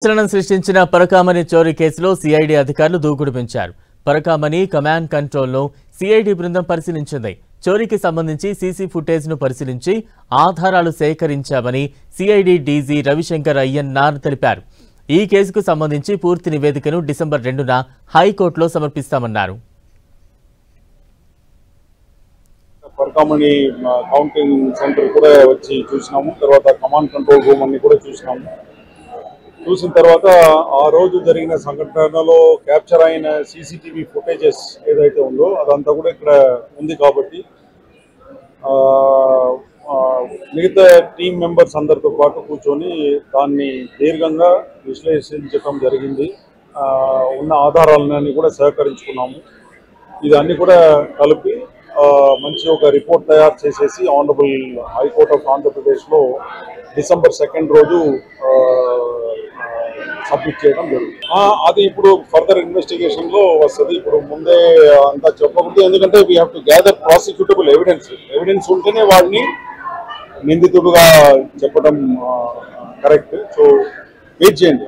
సంచలనం సృష్టించిన పరకామణి చోరీ కేసులో సిఐడి అధికారులు దూకుడు పెంచారు. పరకామణి కమాండ్ కంట్రోల్ను సిఐడి బృందం పరిశీలించింది. చోరీకి సంబంధించి సీసీ ఫుటేజ్ను పరిశీలించి ఆధారాలు సేకరించామని సిఐడి డీజీ రవిశంకర్ అయ్యన్నార్ తెలిపారు. ఈ కేసుకు సంబంధించి పూర్తి నివేదికను డిసెంబర్ 2న హైకోర్టులో సమర్పిస్తామన్నారు. పరకామణి కౌంటింగ్ సెంటర్ కూడా వచ్చి చూసినాము. తర్వాత కమాండ్ కంట్రోల్ రూమ్ అన్ని కూడా చూసిన తర్వాత ఆ రోజు జరిగిన సంఘటనలో క్యాప్చర్ అయిన సీసీటీవీ ఫుటేజెస్ ఏదైతే ఉందో అదంతా కూడా ఇక్కడ ఉంది. కాబట్టి మిగతా టీం మెంబర్స్ అందరితో పాటు కూర్చొని దాన్ని దీర్ఘంగా విశ్లేషించడం జరిగింది. ఉన్న ఆధారాలన్నీ కూడా సేకరించుకున్నాము. ఇదన్నీ కూడా కలిపి మంచి ఒక రిపోర్ట్ తయారు చేసేసి ఆనరబుల్ హైకోర్ట్ ఆఫ్ ఆంధ్రప్రదేశ్లో డిసెంబర్ 2 రోజు సబ్మిట్ చేయడం జరుగుతుంది. అది ఇప్పుడు ఫర్దర్ ఇన్వెస్టిగేషన్ లో వస్తుంది. ఇప్పుడు ముందే అంతా చెప్పకూడదు, ఎందుకంటే we have to gather prosecutable evidence ఉంటేనే వాడిని నిందితుడుగా చెప్పడం కరెక్ట్. సో వెయిట్ చేయండి.